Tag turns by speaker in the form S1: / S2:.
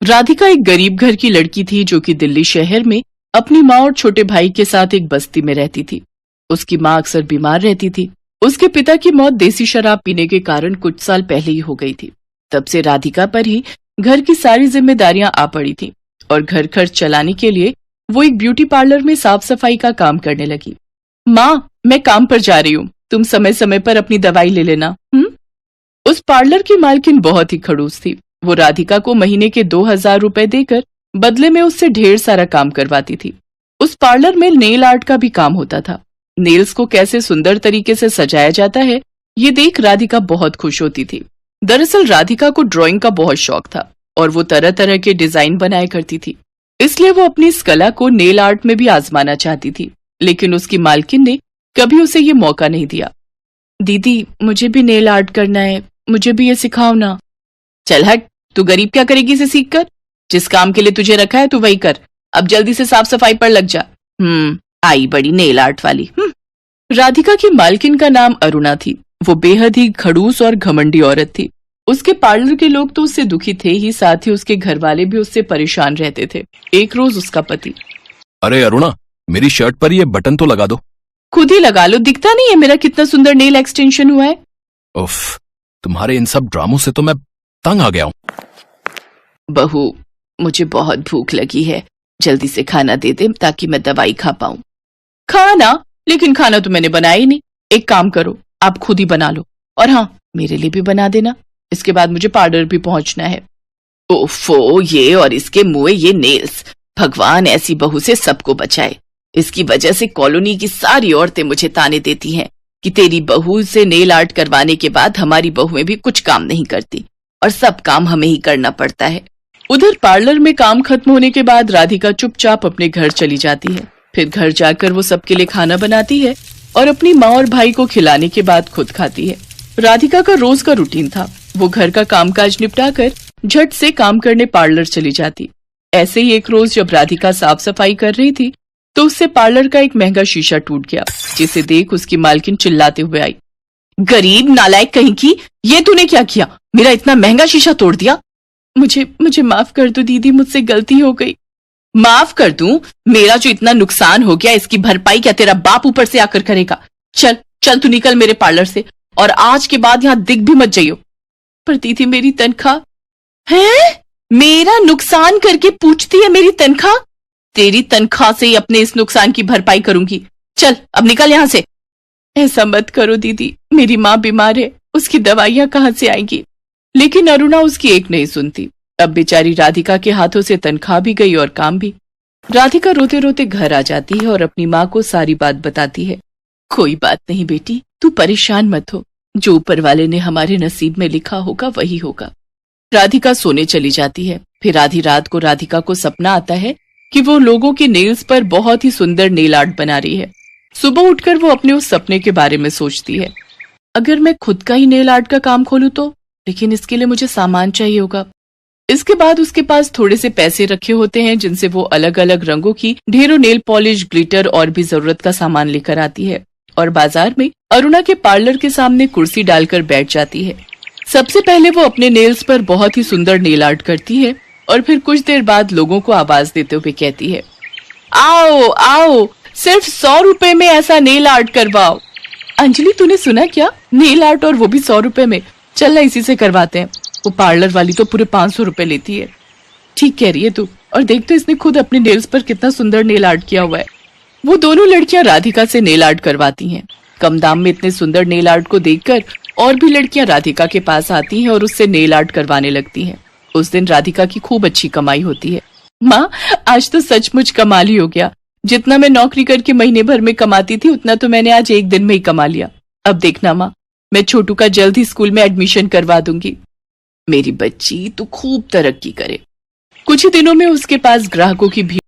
S1: राधिका एक गरीब घर की लड़की थी जो कि दिल्ली शहर में अपनी माँ और छोटे भाई के साथ एक बस्ती में रहती थी। उसकी माँ अक्सर बीमार रहती थी। उसके पिता की मौत देसी शराब पीने के कारण कुछ साल पहले ही हो गई थी। तब से राधिका पर ही घर की सारी जिम्मेदारियां आ पड़ी थी और घर खर्च चलाने के लिए वो एक ब्यूटी पार्लर में साफ सफाई का काम करने लगी। माँ, मैं काम पर जा रही हूँ, तुम समय समय पर अपनी दवाई ले लेना। उस पार्लर की मालकिन बहुत ही खड़ूस थी। वो राधिका को महीने के 2000 रुपए देकर बदले में उससे ढेर सारा काम करवाती थी। उस पार्लर में नेल आर्ट का भी काम होता था। नेल्स को कैसे सुंदर तरीके से सजाया जाता है ये देख राधिका बहुत खुश होती थी। दरअसल राधिका को ड्राइंग का बहुत शौक था और वो तरह तरह के डिजाइन बनाया करती थी। इसलिए वो अपनी इस कला को नेल आर्ट में भी आजमाना चाहती थी, लेकिन उसकी मालकिन ने कभी उसे ये मौका नहीं दिया। दीदी, मुझे भी नेल आर्ट करना है, मुझे भी ये सिखाओ ना। चल हट, तू गरीब क्या करेगी इसे सीख कर? जिस काम के लिए तुझे रखा है तू वही कर। अब जल्दी से साफ सफाई पर लग जा। आई बड़ी नेल आर्ट वाली। राधिका की मालकिन का नाम अरुणा थी। वो बेहद ही खड़ूस और घमंडी औरत थी। उसके पार्लर के लोग तो उससे दुखी थे ही, साथ ही उसके घर वाले भी उससे परेशान रहते थे। एक रोज उसका पति,
S2: अरे अरुणा, मेरी शर्ट पर ये बटन तो लगा दो।
S1: खुद ही लगा लो, दिखता नहीं है मेरा कितना सुंदर नेल एक्सटेंशन हुआ है?
S2: उफ, तुम्हारे इन सब ड्रामों से तो मैं तंग आ गया हूँ।
S1: बहू, मुझे बहुत भूख लगी है, जल्दी से खाना दे दे ताकि मैं दवाई खा पाऊं। खाना? लेकिन खाना तो मैंने बनाया ही नहीं। एक काम करो, आप खुद ही बना लो, और हाँ, मेरे लिए भी बना देना। इसके बाद मुझे पार्लर भी पहुंचना है। ओफो, ये और इसके मुंह ये नेल्स। भगवान ऐसी बहू से सबको बचाए। इसकी वजह से कॉलोनी की सारी औरतें मुझे ताने देती हैं कि तेरी बहू से नेल आर्ट करवाने के बाद हमारी बहुएं भी कुछ काम नहीं करती और सब काम हमें ही करना पड़ता है। उधर पार्लर में काम खत्म होने के बाद राधिका चुपचाप अपने घर चली जाती है। फिर घर जाकर वो सबके लिए खाना बनाती है और अपनी माँ और भाई को खिलाने के बाद खुद खाती है। राधिका का रोज का रूटीन था। वो घर का कामकाज निपटाकर झट से काम करने पार्लर चली जाती। ऐसे ही एक रोज जब राधिका साफ सफाई कर रही थी तो उससे पार्लर का एक महंगा शीशा टूट गया, जिसे देख उसकी मालकिन चिल्लाते हुए आई, गरीब नालायक कहीं की, ये तूने क्या किया? मेरा इतना महंगा शीशा तोड़ दिया। मुझे माफ कर दो दीदी, मुझसे गलती हो गई। माफ कर दूं? मेरा जो इतना नुकसान हो गया इसकी भरपाई क्या तेरा बाप ऊपर से आकर करेगा? चल चल, तू निकल मेरे पार्लर से, और आज के बाद यहाँ दिख भी मत जाइयो। पर दीदी, मेरी तनख्वाह है? मेरा नुकसान करके पूछती है मेरी तनख्वाह? तेरी तनख्वाह से ही अपने इस नुकसान की भरपाई करूंगी। चल अब निकल यहाँ से। ऐसा मत करो दीदी, मेरी माँ बीमार है, उसकी दवाइयां कहाँ से आएंगी? लेकिन अरुणा उसकी एक नहीं सुनती। अब बेचारी राधिका के हाथों से तनख्वाह भी गई और काम भी। राधिका रोते रोते घर आ जाती है और अपनी माँ को सारी बात बताती है। कोई बात नहीं बेटी, तू परेशान मत हो, जो ऊपर वाले ने हमारे नसीब में लिखा होगा वही होगा। राधिका सोने चली जाती है। फिर आधी रात को राधिका को सपना आता है कि वो लोगों के नेल्स पर बहुत ही सुंदर नेल आर्ट बना रही है। सुबह उठकर वो अपने उस सपने के बारे में सोचती है, अगर मैं खुद का ही नेल आर्ट का काम खोलूं तो, लेकिन इसके लिए मुझे सामान चाहिए होगा। इसके बाद उसके पास थोड़े से पैसे रखे होते हैं, जिनसे वो अलग अलग रंगों की ढेरों नेल पॉलिश, ग्लिटर और भी जरूरत का सामान लेकर आती है और बाजार में अरुणा के पार्लर के सामने कुर्सी डालकर बैठ जाती है। सबसे पहले वो अपने नेल्स पर बहुत ही सुंदर नेल आर्ट करती है और फिर कुछ देर बाद लोगों को आवाज देते हुए कहती है, आओ आओ, सिर्फ 100 रुपए में ऐसा नेल आर्ट करवाओ। अंजलि, तूने सुना क्या? नेल आर्ट और वो भी 100 रुपए में। चल ना, इसी से करवाते हैं। वो पार्लर वाली तो पूरे 500 रुपए लेती है। ठीक कह रही है तू, और देख तो इसने खुद अपने नेल्स पर कितना सुंदर नेल आर्ट किया हुआ है। वो दोनों लड़कियां राधिका से नेल आर्ट करवाती हैं। कम दाम में इतने सुंदर नेल आर्ट को देखकर और भी लड़कियां राधिका के पास आती हैं और उससे नेल आर्ट करवाने लगती हैं। उस दिन राधिका की खूब अच्छी कमाई होती है। माँ, आज तो सचमुच कमाल ही हो गया। जितना मैं नौकरी करके महीने भर में कमाती थी उतना तो मैंने आज एक दिन में ही कमा लिया। अब देखना माँ, मैं छोटू का जल्द ही स्कूल में एडमिशन करवा दूंगी। मेरी बच्ची, तू खूब तरक्की करे। कुछ ही दिनों में उसके पास ग्राहकों की भीड़